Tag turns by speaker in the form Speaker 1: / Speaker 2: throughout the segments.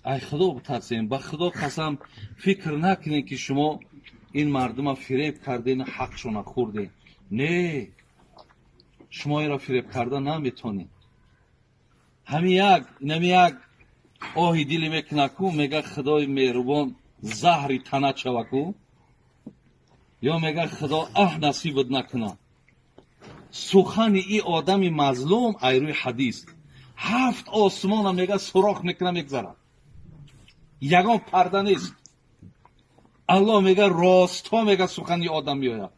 Speaker 1: ای خدا بترسین، به خدا قسم فکر نکنین که شما این مردم فریب کردین، حقشون خوردین. نه، شما این را فریب کرده نمیتونین. همین یک آهی دلی میکنه کو میگه خدای مهربان زهری تنه شوه کو، یا میگه خدا نصیبت نکنه. سخن ای آدم مظلوم ایروی حدیث 7 آسمان هم میگه سوراخ میکنه میگذره، یگان پرده نیست. الله میگه راستا میگه سخنی آدم میآید،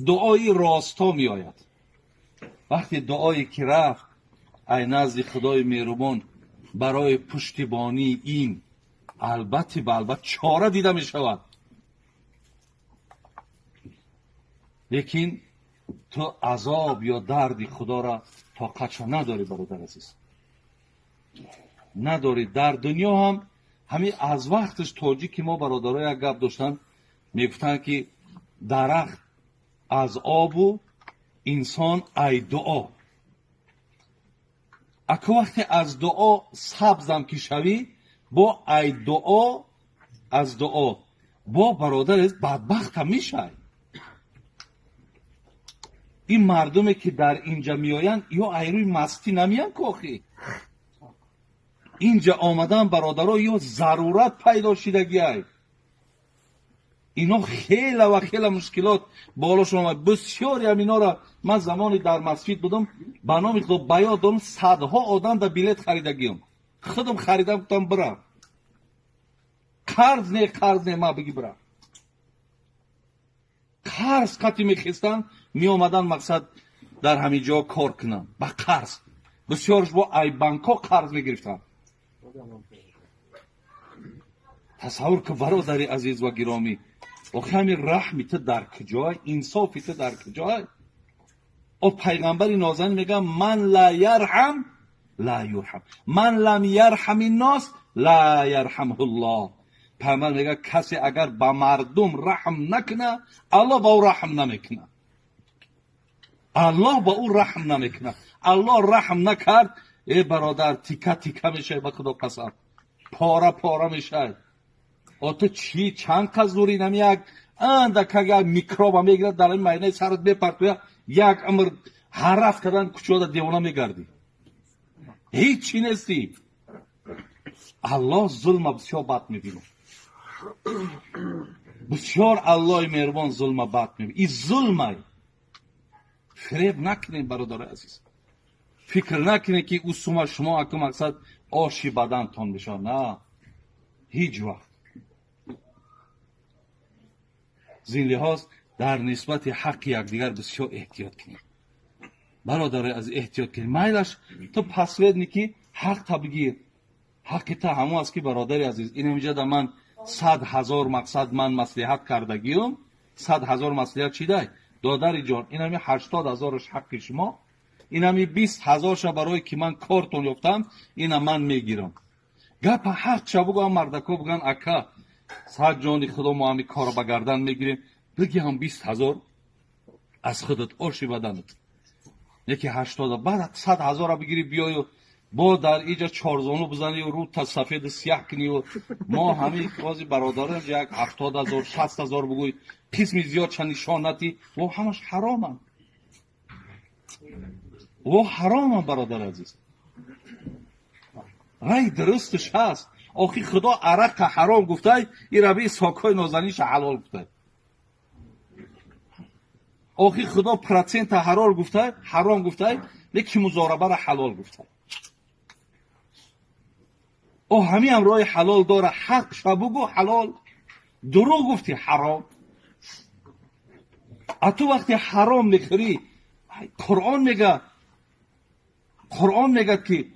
Speaker 1: دعای راستا میآید. وقتی دعایی که رفت ای نزد خدای مهربان برای پشتیبانی این البته به البته چاره دیده می شود، لیکن تو عذاب یا درد خدا را طاقتش نداری برادر عزیز، نداری. در دنیا هم همین از وقتش توجی که ما برادرای یک گپ داشتن میگفتن که درخت از آب و انسان ای دعا. اگه وقتی از دعا سبزم که شوی با ای دعا از دعا با برادر بدبخت هم میشه. این مردمی که در اینجا میآیند یا ایروی مستی نمیان کاخی، اینجا آمدن برادرها یا ضرورت پیدا شدگی ای. اینا خیلی و خیلی مشکلات بالاشون آمد. بسیاری هم اینا را من زمانی در مسجد بودم به نام خدا بیاد دارم، صدها آدم در بلیت خریدگیم، خودم خریدم گفتم برم. قرض نه ما بگی برم. قرض قطعی میخستن می آمدن مقصد در همین جا کار کنن با قرض. بسیارش با ای بانکا قرض میگرفتن. تصور که برادری عزیز و گرامی، آخه همین رحمت در کجای، انصافت در کجای؟ او پیغمبر نازنین میگه من لا یرحم لا یرحم، من لم یرحم الناس لا یرحمه الله. پیغمبر میگه کسی اگر با مردم رحم نکنه الله با او رحم نمیکنه. الله با او رحم نمیکنه. الله رحم نکرد ای برادر تیکه تیکه میشه، به خدا قسم پاره پاره میشه. او تو چی چند کزوری نمیاد اندک اگر میکروب میگیرد در این مینه سرت بپرتوید یک امر حرف کردن کچودا دیوانه میگردی، هیچی نیستی. الله ظلم بسیار بد میبینه، بسیار الله مهربان ظلم بد میبینه. این ظلمه. فریب نکنید برادر عزیز، فکر نکنید که او شما اگه مقصد آشی بدن تان بشه، نه هیچ وقت. زین لحاظ در نسبت حق یکدیگر بسیار احتیاط کنید برادر از احتیاط کنید. میلش تو پسوید نیکی حق تا بگیر، حق تا همون است که برادر عزیز این اینجا در من 100,000 مقصد من مصلحت کردگیم، 100,000 مصلحت چی دای دادری جان، این همی 80,000ش حق شما، این همی 20,000ش برای که من کارتون یافتم این من میگیرم. گپ حق چه بگم مردکو بگن اکا 100 جان خدا ما همی کار بگردن میگیریم، بگی هم 20,000 از خودت آشی بدنت، یکی 80 بعد 100,000 را بگیری بیای و با در اینجا چارزانو بزنی و رو تا سفید سیاه کنی و ما همه بازی برادران یک 70,000 60,000 بگوی قسم زیاد چند نشانتی و همش حرامن و حرامن برادر عزیز. رای درستش هست. آخی خدا عرق حرام گفته، این ربی ساکای نازنینش حلال گفته. آخی خدا پرسنت حلال گفته، حرام گفته، لیکن مزاربه را حلال گفته. او همین هم رای حلال داره. حق شبگو حلال، دروغ گفتی حرام. اتو وقتی حرام میخوری قرآن میگه که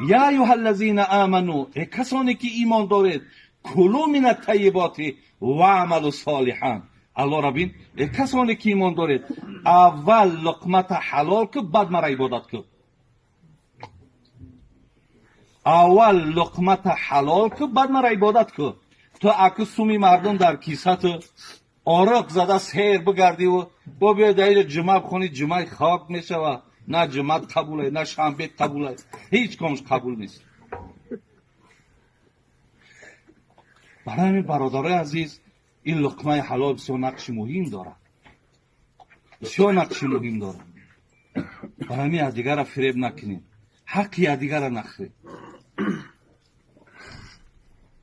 Speaker 1: یا ایها الذین آمنو، ای کسانی که ایمان دارید، کلوا من الطیبات و اعملوا صالحا. الله را بین، ای کسانی که ایمان دارید اول لقمت حلال که بعد مرا عبادت کن. اول لقمت حلال که بعد مرا عبادت کن. تو اگه سومی مردم در کیست آرق زده سیر بگردی و با بیای در جمعه بخونی، جمعه خاک میشه، نه جمعه قبوله نه شنبه قبوله، هیچ کامش قبول نیست. برای همین برادرای عزیز این لقمه حلال بسیار نقش مهم داره، بسیار نقش مهم داره. برای همین از دیگر را فریب نکنیم، حقی از دیگر را نخوریم.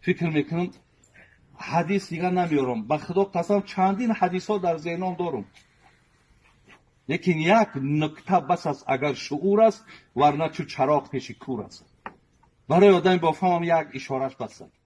Speaker 1: فکر میکنم حدیث دیگر نمیارم، به خدا قسم چندین حدیث ها در ذهنم دارم، لیکن یک نکته بس است اگر شعور است، ورنه چو چراغ پیش کور است. برای آدم با فهم یک اشارش بس است.